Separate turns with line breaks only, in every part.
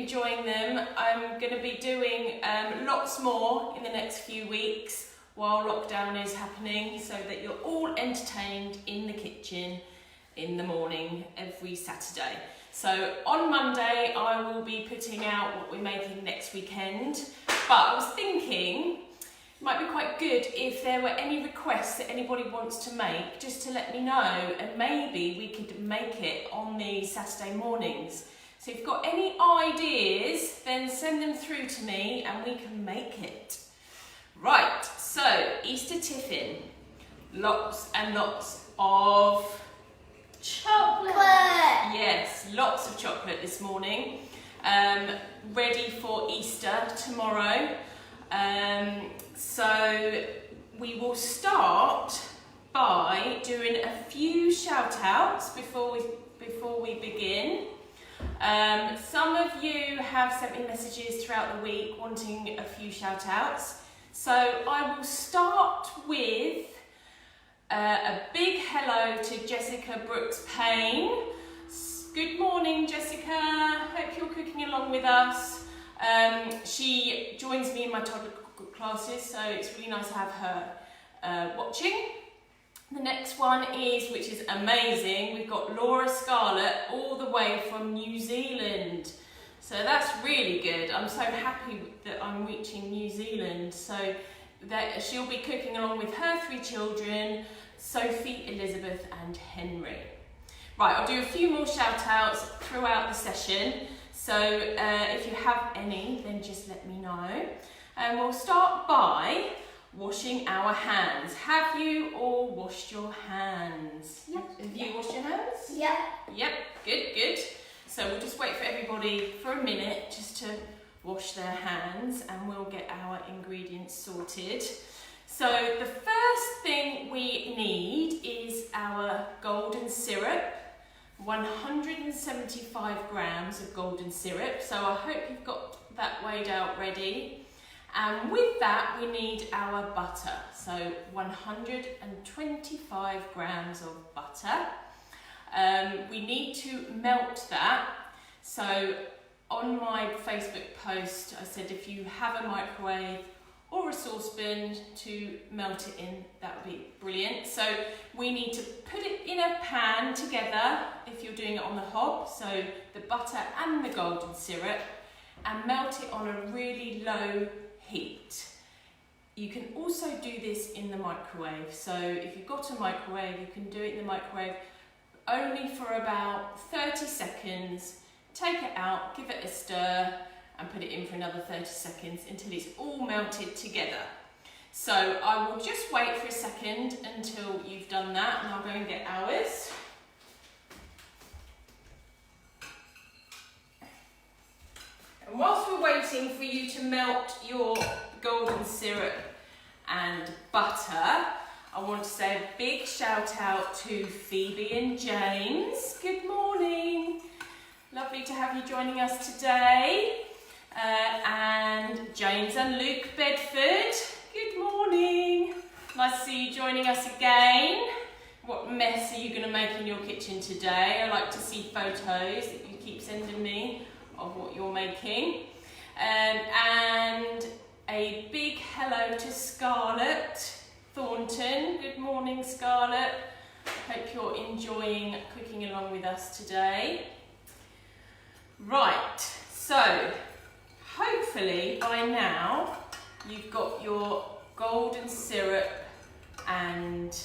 enjoying them. I'm going to be doing lots more in the next few weeks while lockdown is happening, so that you're all entertained in the kitchen in the morning every Saturday. So on Monday I will be putting out what we're making next weekend, but I was thinking it might be quite good if there were any requests that anybody wants to make, just to let me know, and maybe we could make it on the Saturday mornings. So if you've got any ideas, then send them through to me and we can make it. Right, so Easter Tiffin, lots and lots of
chocolate.
Yes, lots of chocolate this morning. Ready for Easter tomorrow. So we will start by doing a few shout outs before we begin. Some of you have sent me messages throughout the week wanting a few shout outs. So I will start with a big hello to Jessica Brooks Payne. Good morning, Jessica. Hope you're cooking along with us. She joins me in my toddler cook classes, so it's really nice to have her watching. The next one is, which is amazing, we've got Laura Scarlett all the way from New Zealand. So that's really good. I'm so happy that I'm reaching New Zealand. So that she'll be cooking along with her 3 children, Sophie, Elizabeth and Henry. Right, I'll do a few more shout outs throughout the session. So if you have any, then just let me know. And we'll start by washing our hands. Have you all washed your hands?
Yep.
Have you washed your hands?
Yeah.
Yep, good. So we'll just wait for everybody for a minute just to wash their hands and we'll get our ingredients sorted. So the first thing we need is our golden syrup, 175 grams of golden syrup. So I hope you've got that weighed out ready. And with that we need our butter. So 125 grams of butter. We need to melt that. So on my Facebook post I said if you have a microwave or a saucepan to melt it in, that would be brilliant. So we need to put it in a pan together if you're doing it on the hob, so the butter and the golden syrup, and melt it on a really low heat. You can also do this in the microwave. So if you've got a microwave, you can do it in the microwave only for about 30 seconds. Take it out, give it a stir and put it in for another 30 seconds until it's all melted together. So I will just wait for a second until you've done that and I'll go and get ours. And whilst we're waiting for you to melt your golden syrup and butter, I want to say a big shout out to Phoebe and James. Good morning. Lovely to have you joining us today. And James and Luke Bedford. Good morning. Nice to see you joining us again. What mess are you going to make in your kitchen today? I like to see photos that you keep sending me of what you're making. And a big hello to Scarlett Thornton. Good morning, Scarlett. Hope you're enjoying cooking along with us today. Right, so hopefully by now you've got your golden syrup and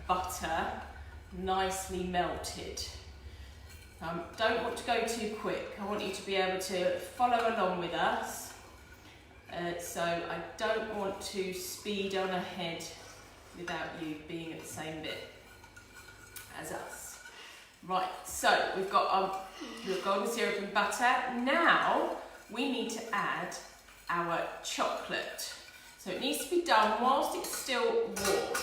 butter nicely melted. Don't want to go too quick. I want you to be able to follow along with us. So I don't want to speed on ahead without you being at the same bit as us. Right, so we've got your golden syrup and butter. Now we need to add our chocolate. So it needs to be done whilst it's still warm.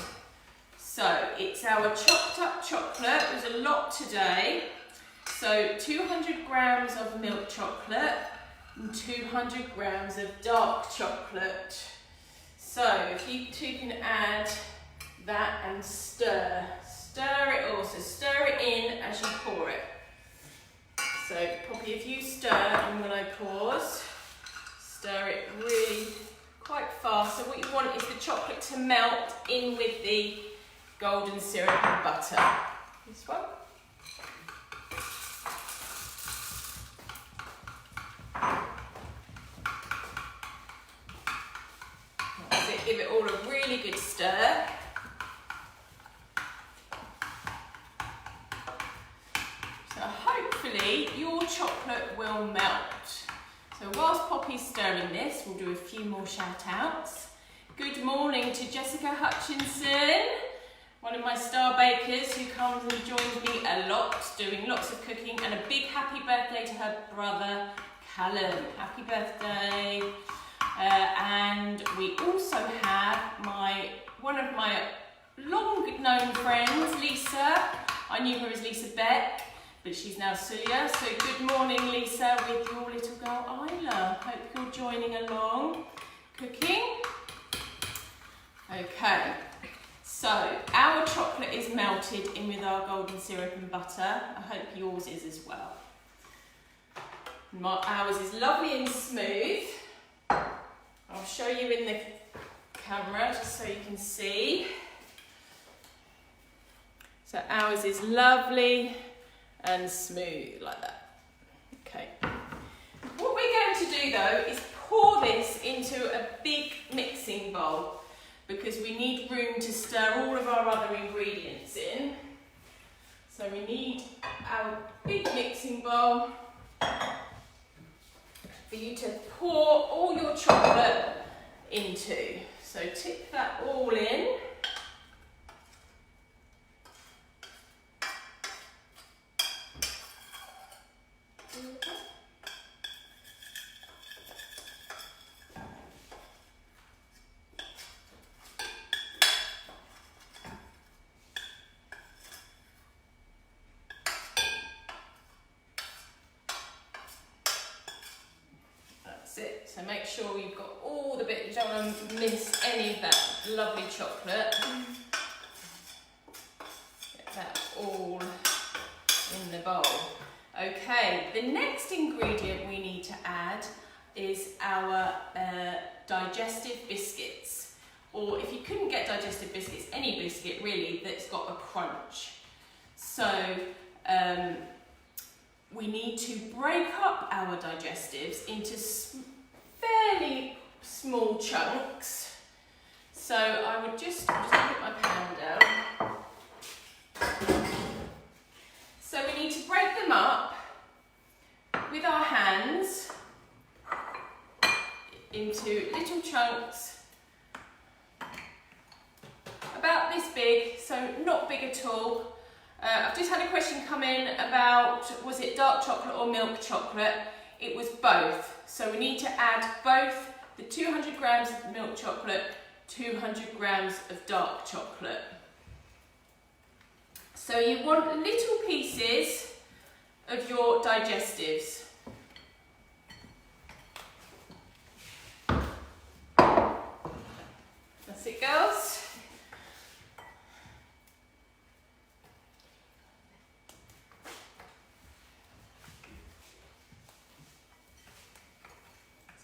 So it's our chopped up chocolate. There's a lot today. So 200 grams of milk chocolate and 200 grams of dark chocolate. So if you two can add that and stir it all. So stir it in as you pour it. So Poppy, if you stir, and when I pause, stir it really quite fast. So what you want is the chocolate to melt in with the golden syrup and butter. This one. That's it, give it all a really good stir. So hopefully your chocolate will melt. So whilst Poppy's stirring this, we'll do a few more shout outs. Good morning to Jessica Hutchinson, one of my star bakers who comes and joins me a lot, doing lots of cooking, and a big happy birthday to her brother Callum. Happy birthday. And we also have one of my long known friends, Lisa. I knew her as Lisa Beck, but she's now Suya. So good morning, Lisa, with your little girl Isla. Hope you're joining along cooking. Okay, so our chocolate is melted in with our golden syrup and butter. I hope yours is as well. Ours is lovely and smooth. I'll show you in the camera just so you can see. So ours is lovely and smooth like that. Okay. What we're going to do though is pour this into a big mixing bowl because we need room to stir all of our other ingredients in. So we need our big mixing bowl for you to pour all your chocolate into. So tip that all in. It. So make sure you've got all the bits, you don't want to miss any of that lovely chocolate. Get that all in the bowl. Okay, the next ingredient we need to add is our digestive biscuits. Or if you couldn't get digestive biscuits, any biscuit really that's got a crunch. So we need to break up our digestives into fairly small chunks. So I would just put my pan down. So we need to break them up with our hands into little chunks about this big, so not big at all. I've just had a question come in about, was it dark chocolate or milk chocolate? It was both. So we need to add both the 200 grams of milk chocolate, 200 grams of dark chocolate. So you want little pieces of your digestives. That's it, girls.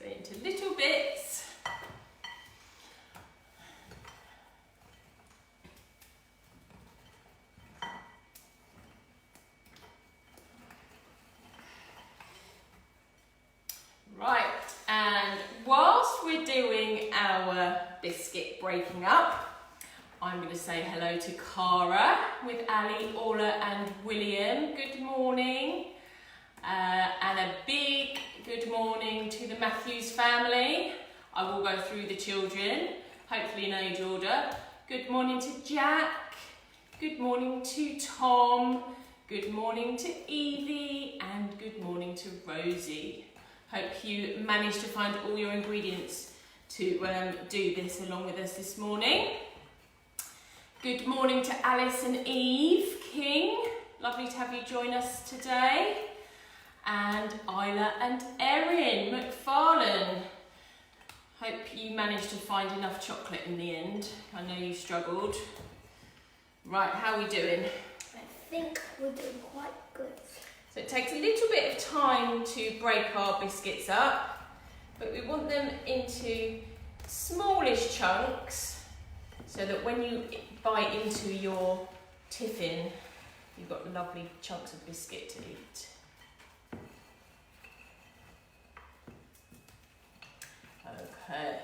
Into little bits. Right, and whilst we're doing our biscuit breaking up, I'm going to say hello to Cara with Ali, Orla and William. Good morning. And a big good morning to the Matthews family. I will go through the children, hopefully in age order. Good morning to Jack. Good morning to Tom. Good morning to Evie. And good morning to Rosie. Hope you managed to find all your ingredients to do this along with us this morning. Good morning to Alice and Eve King. Lovely to have you join us today. And Isla and Erin McFarlane. Hope you managed to find enough chocolate in the end. I know you struggled. Right, how are we doing?
I think we're doing quite good.
So it takes a little bit of time to break our biscuits up, but we want them into smallish chunks so that when you bite into your tiffin, you've got lovely chunks of biscuit to eat. Okay.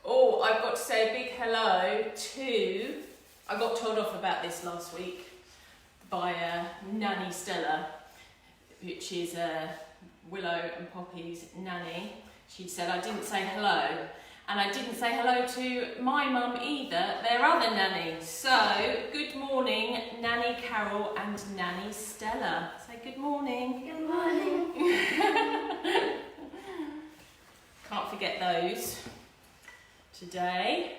Oh, I've got to say a big hello to, I got told off about this last week by Nanny Stella, which is Willow and Poppy's nanny. She said I didn't say hello, and I didn't say hello to my mum either, their other nanny. So, good morning, Nanny Carol and Nanny Stella. Say good morning.
Good morning.
Can't forget those today.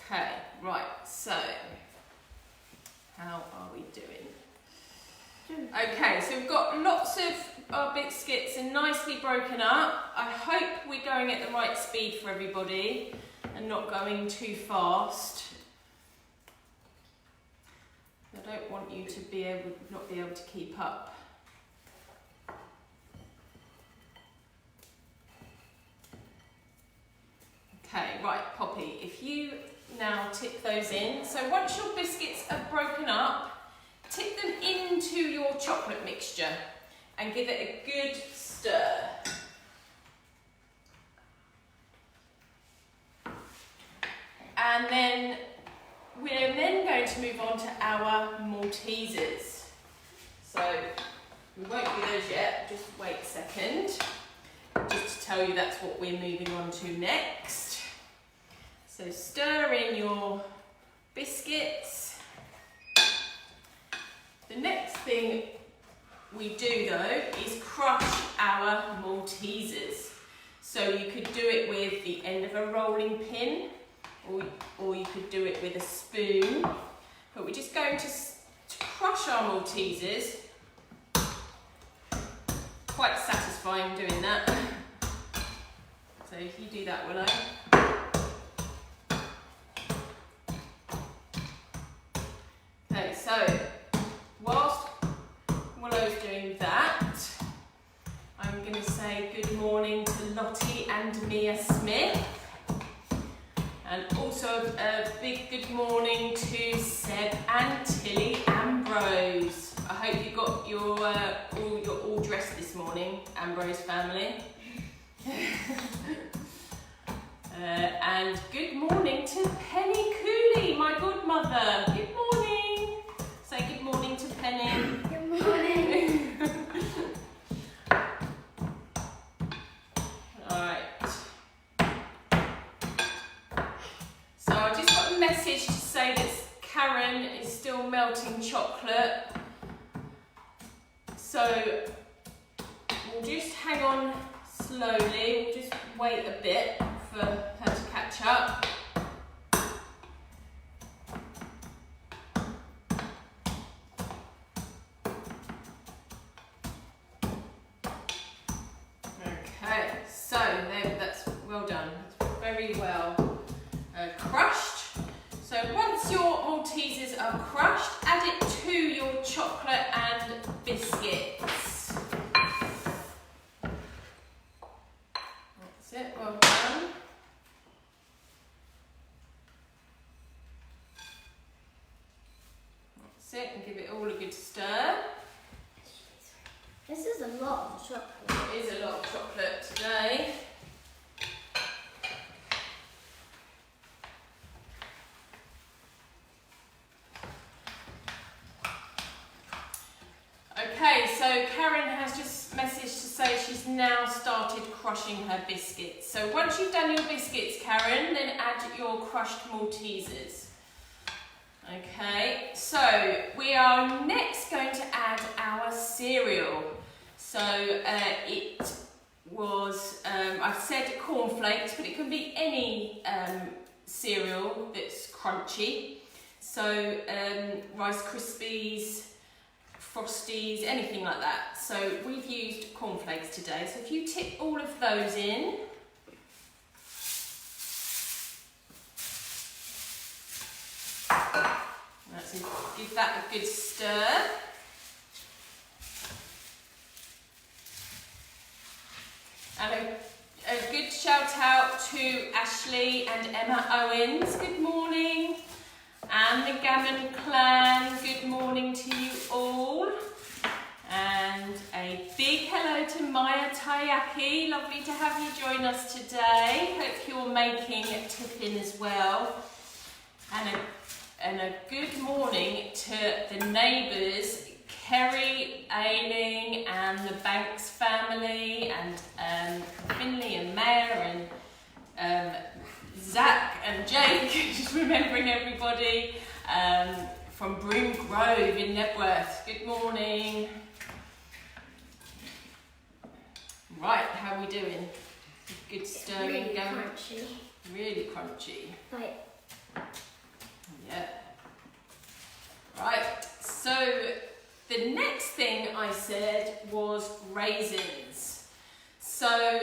Okay, right, so how are we doing? Okay, so we've got lots of our biscuits and nicely broken up. I hope we're going at the right speed for everybody and not going too fast. I don't want you to not be able to keep up. Okay, right, Poppy, if you now tip those in. So once your biscuits are broken up, tip them into your chocolate mixture and give it a good stir. And then we're going to move on to our Maltesers. So we won't do those yet, just wait a second. Just to tell you that's what we're moving on to next. So stir in your biscuits. The next thing we do though is crush our Maltesers. So you could do it with the end of a rolling pin, or you could do it with a spoon. But we're just going to crush our Maltesers. Quite satisfying doing that. So if you do that, Willow. Okay, so whilst Willow's doing that, I'm going to say good morning to Lottie and Mia Smith. And also a big good morning to Seb and Tilly Ambrose. I hope you got you're all dressed this morning, Ambrose family. And good morning to Penny Cooley, my godmother. Good morning. Say good morning to Penny.
Good morning.
Alright. So I just got a message to say that Karen is still melting chocolate. So we'll just hang on slowly, we'll just wait a bit for her to catch up. Okay, so that's well done. It's very well crushed. So once your Maltesers are crushed, add it to your chocolate and biscuits. That's it, well done. That's it, and give it all a good stir.
This is a lot of chocolate.
It is a lot of chocolate today. Okay, so Karen has just messaged to say she's now started crushing her biscuits. So once you've done your biscuits, Karen, then add your crushed Maltesers. Okay, so we are next going to add our cereal. So it was, I've said cornflakes, but it can be any cereal that's crunchy. So Rice Krispies, Frosties, anything like that. So we've used cornflakes today. So if you tip all of those in, give that a good stir. And a good shout out to Ashley and Emma Owens. Good morning. And the Gammon clan. Good morning to you all. And a big hello to Maya Tayaki. Lovely to have you join us today. Hope you're making tiffin as well. And a good morning to the neighbours, Kerry, Ailing and the Banks family, and Finley and Mayor and Zach and Jake, just remembering everybody, from Broom Grove in Nebworth. Good morning. Right, how are we doing? Good stirring
really
going.
Crunchy.
Really crunchy.
Like.
Yeah. Right, so the next thing I said was raisins. So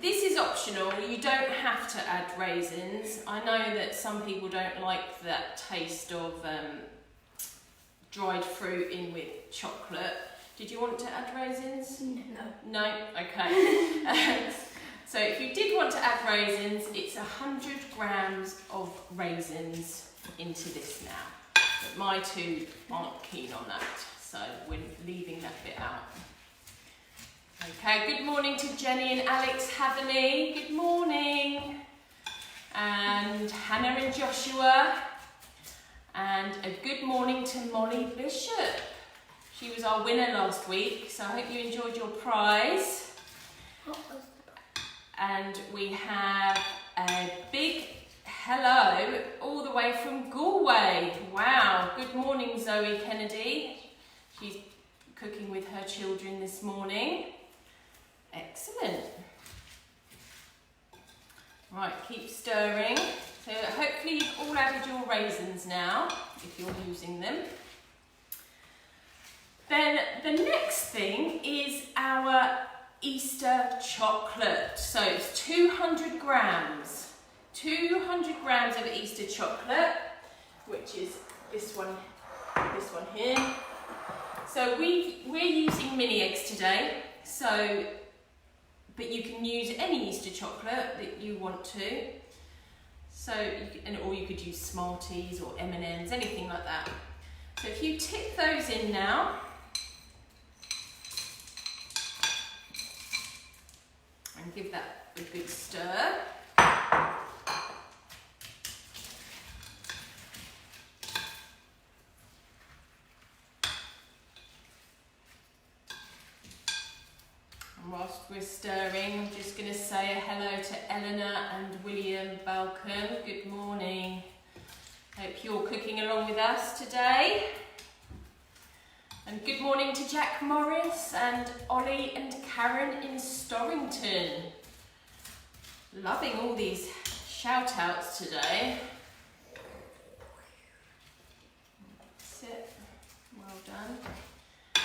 this is optional, you don't have to add raisins. I know that some people don't like that taste of dried fruit in with chocolate. Did you want to add raisins?
No.
No? Okay. So if you did want to add raisins, it's 100 grams of raisins into this now. But my two aren't keen on that, so we're leaving that bit out. Okay, good morning to Jenny and Alex Hatherley. Good morning. And Hannah and Joshua. And a good morning to Molly Bishop. She was our winner last week, so I hope you enjoyed your prize. And we have a big hello all the way from Galway. Wow, good morning Zoe Kennedy. She's cooking with her children this morning. Excellent. Right, keep stirring. So hopefully you've all added your raisins now, if you're using them. Then the next thing is our Easter chocolate. So it's 200 grams. 200 grams of Easter chocolate, which is this one here. So we're using mini eggs today. So, but you can use any Easter chocolate that you want to. So, or you could use Smarties or M&Ms, anything like that. So if you tip those in now, and give that a good stir. And whilst we're stirring, I'm just going to say a hello to Eleanor and William Balcom. Good morning. Hope you're cooking along with us today. And good morning to Jack Morris and Ollie and Karen in Storrington. Loving all these shout outs today. That's it. Well done.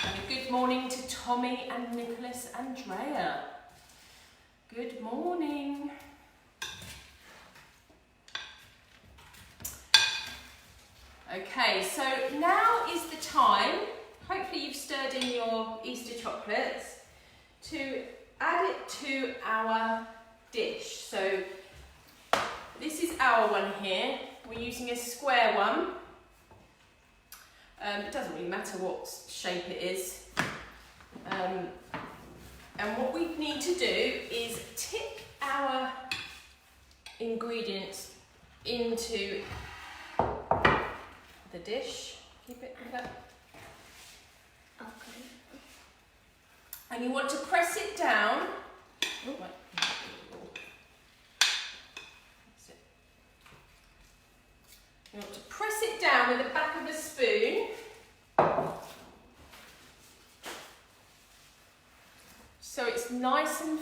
And a good morning to Tommy and Nicholas Andrea. Good morning. Okay, so now is the time. Hopefully you've stirred in your Easter chocolates to add it to our dish. So this is our one here. We're using a square one. It doesn't really matter what shape it is. And what we need to do is tip our ingredients into the dish. Keep it like that.
Okay.
And you want to press it down. Oh, right. That's it. You want to press it down with the back of a spoon. So it's nice and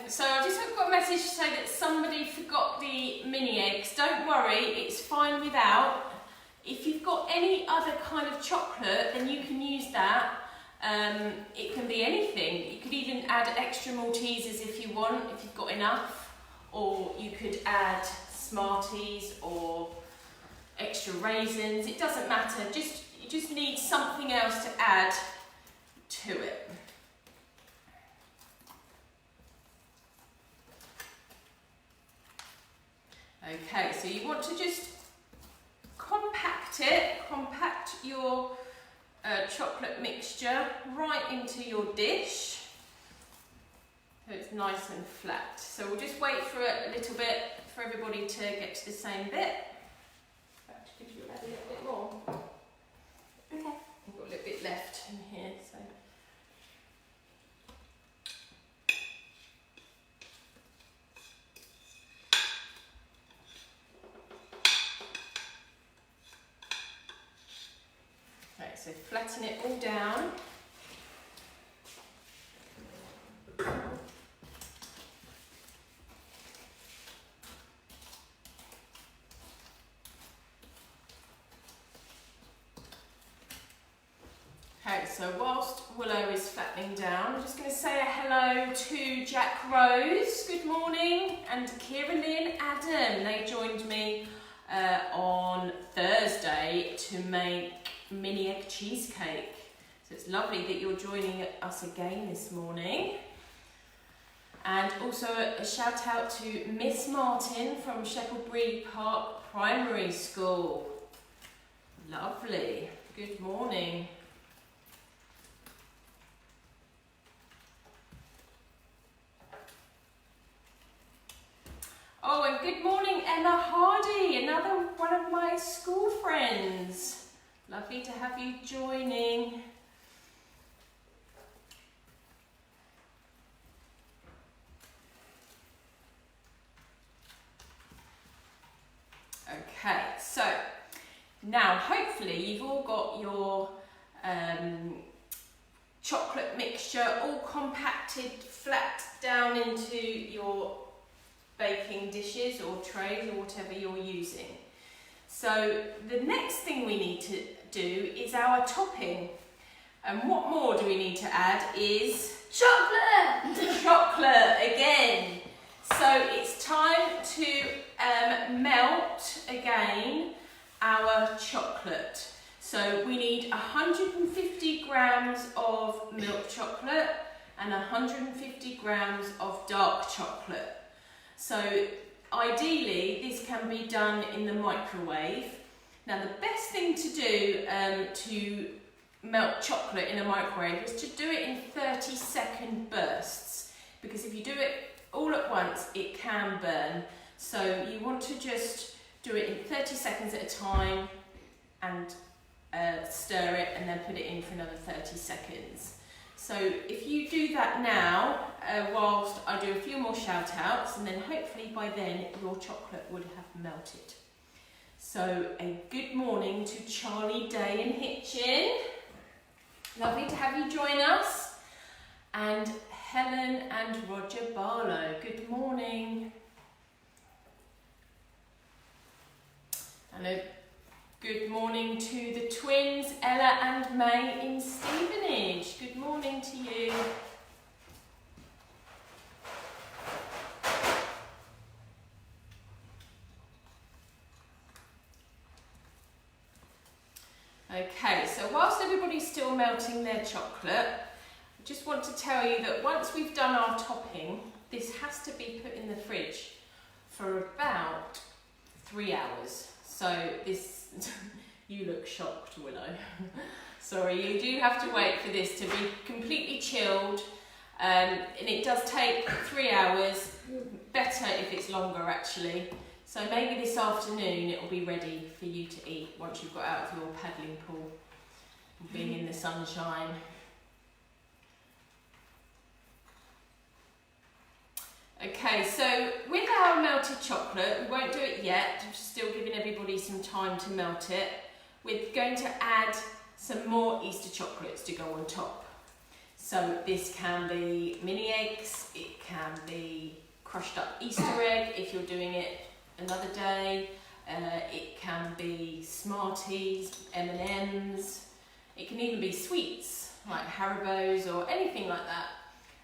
So I just got a message to say that somebody forgot the mini eggs. Don't worry, it's fine without. If you've got any other kind of chocolate, then you can use that. It can be anything. You could even add extra Maltesers if you want, if you've got enough. Or you could add Smarties or extra raisins. It doesn't matter. You just need something else to add to it. Okay, so you want to just compact your chocolate mixture right into your dish so it's nice and flat. So we'll just wait for a little bit for everybody to get to the same bit. Could you add a little bit more? Okay. We've got a little bit left in here, so. So flatten it all down. Okay, so whilst Willow is flattening down, I'm just going to say a hello to Jack Rose, good morning, and Kira Lynn Adam. They joined me on Thursday to make mini egg cheesecake. So it's lovely that you're joining us again this morning. And also a shout out to Miss Martin from Shepherdbury Park Primary School. Lovely. Good morning. Oh, and good morning Emma Hardy, another one of my school friends. Lovely to have you joining. Okay, so now hopefully you've all got your chocolate mixture all compacted flat down into your baking dishes or trays or whatever you're using. So the next thing we need to do is our topping. And what more do we need to add is
Chocolate!
chocolate again. So it's time to melt again our chocolate. So we need 150 grams of milk chocolate and 150 grams of dark chocolate. So ideally, this can be done in the microwave. Now, the best thing to do to melt chocolate in a microwave is to do it in 30-second bursts, because if you do it all at once, it can burn. So you want to just do it in 30 seconds at a time and stir it and then put it in for another 30 seconds. So if you do that now, whilst I do a few more shout outs, and then hopefully by then your chocolate would have melted. So a good morning to Charlie Day in Hitchin. Lovely to have you join us. And Helen and Roger Barlow, good morning. And a good morning to the twins, Ella and May in Stevenage. Good morning to you. Okay, so whilst everybody's still melting their chocolate, I just want to tell you that once we've done our topping, this has to be put in the fridge for about 3 hours. So this, you look shocked, Willow. Sorry, you do have to wait for this to be completely chilled, and it does take 3 hours, better if it's longer actually. So maybe this afternoon it will be ready for you to eat once you've got out of your paddling pool and being in the sunshine. Okay, so with our melted chocolate, we won't do it yet, I'm still giving everybody some time to melt it. We're going to add some more Easter chocolates to go on top. So this can be mini eggs, it can be crushed up Easter egg if you're doing it another day, it can be Smarties, M&Ms, it can even be sweets like Haribo's or anything like that.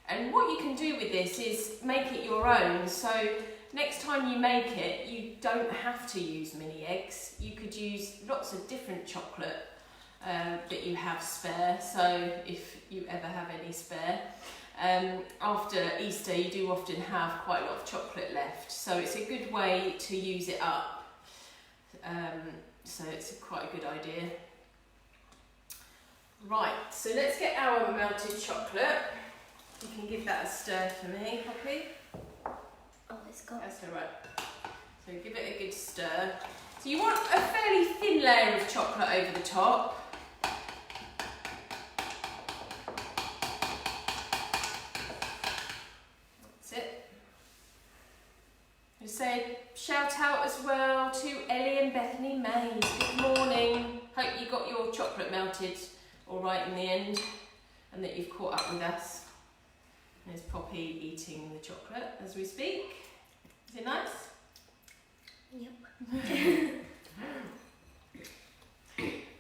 And what you can do with this is make it your own. So next time you make it, you don't have to use mini eggs. You could use lots of different chocolate that you have spare. So if you ever have any spare, after Easter you do often have quite a lot of chocolate left. So it's a good way to use it up. So it's quite a good idea. Right, so let's get our melted chocolate. You can give that a stir for me, Poppy.
Oh, it's got.
That's all right. So give it a good stir. So you want a fairly thin layer of chocolate over the top. That's it. Just say shout out as well to Ellie and Bethany Mays. Good morning. Hope you got your chocolate melted all right in the end, and that you've caught up with us. There's Poppy eating the chocolate as we speak. Is it nice?
Yep.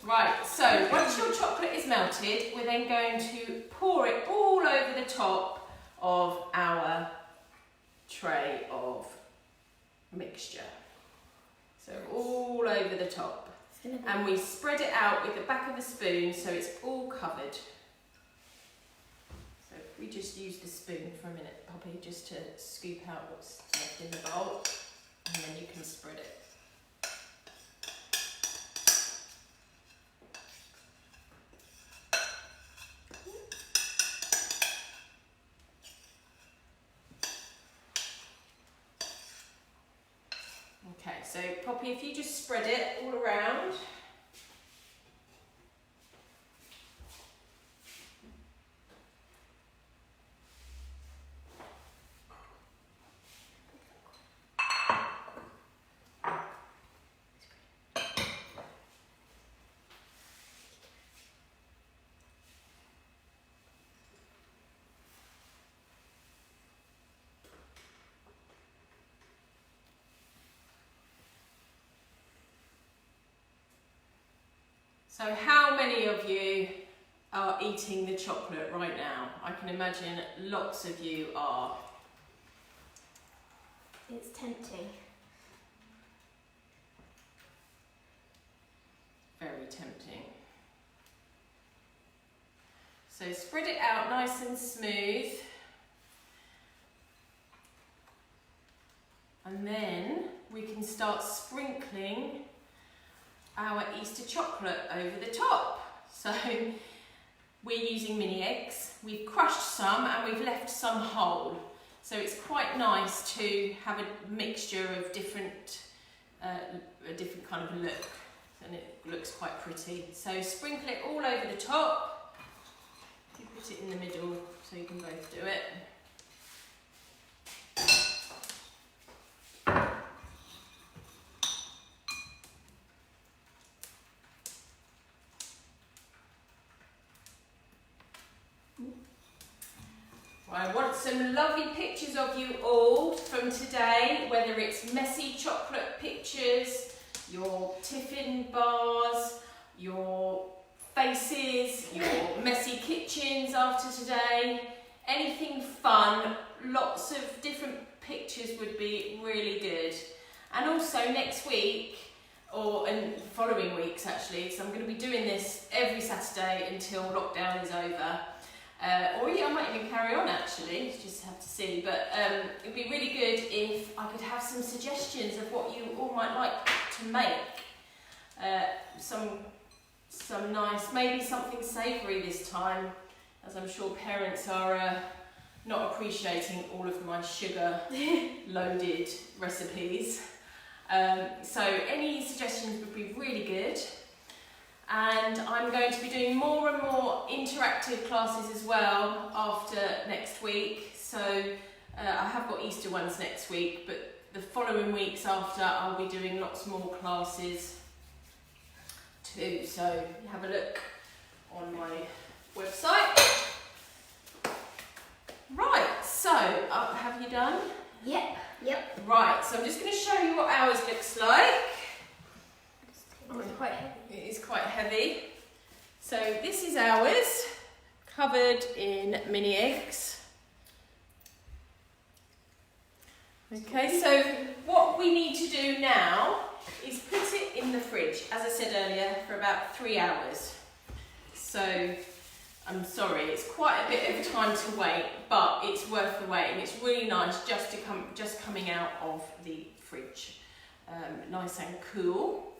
Right, so once your chocolate is melted, we're then going to pour it all over the top of our tray of mixture. So all over the top. And we spread it out with the back of a spoon so it's all covered. So we just use the spoon for a minute, Poppy, just to scoop out what's left in the bowl, and then you can spread it. Okay, so Poppy, if you just spread it all around. So how many of you are eating the chocolate right now? I can imagine lots of you are.
It's tempting.
Very tempting. So spread it out nice and smooth. And then we can start sprinkling our Easter chocolate over the top. So we're using mini eggs. We've crushed some and we've left some whole. So it's quite nice to have a mixture of different, a different kind of look, and it looks quite pretty. So sprinkle it all over the top. You put it in the middle so you can both do it. I want some lovely pictures of you all from today, whether it's messy chocolate pictures, your tiffin bars, your faces, your messy kitchens after today, anything fun. Lots of different pictures would be really good. And also next week, and following weeks actually, because I'm going to be doing this every Saturday until lockdown is over. Or yeah, I might even carry on actually, just have to see, but it'd be really good if I could have some suggestions of what you all might like to make. Some nice, maybe something savoury this time, as I'm sure parents are not appreciating all of my sugar loaded recipes. So any suggestions would be really good. And I'm going to be doing more and more interactive classes as well after next week. So I have got Easter ones next week, but the following weeks after I'll be doing lots more classes too. So have a look on my website. have you done?
Yep. Yep.
Right, so I'm just going to show you what ours looks like.
It's quite heavy.
It is quite heavy. So this is ours, covered in mini eggs. Okay, so what we need to do now is put it in the fridge, as I said earlier, for about 3 hours. So I'm sorry, it's quite a bit of time to wait, but it's worth the wait, and it's really nice just coming out of the fridge, nice and cool.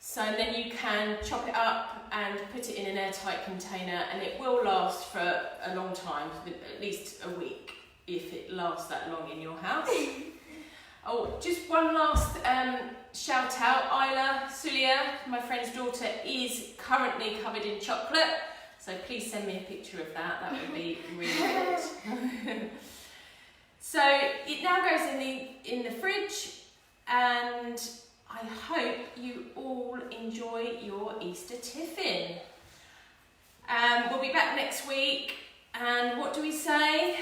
So then you can chop it up and put it in an airtight container, and it will last for a long time, at least a week, if it lasts that long in your house. Oh, just one last shout out. Isla Sulia, my friend's daughter, is currently covered in chocolate, so please send me a picture of that. That would be really good. So it now goes in the fridge, and I hope you all enjoy your Easter tiffin. We'll be back next week, and what do we say?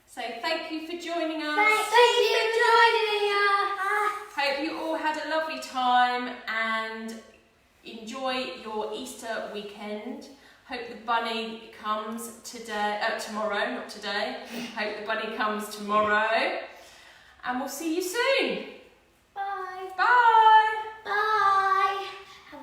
Say thank you for joining us.
Thank you for joining us.
Hope you all had a lovely time and enjoy your Easter weekend. Hope the bunny comes tomorrow, not today. Hope the bunny comes tomorrow, and we'll see you soon.
Bye.
Bye.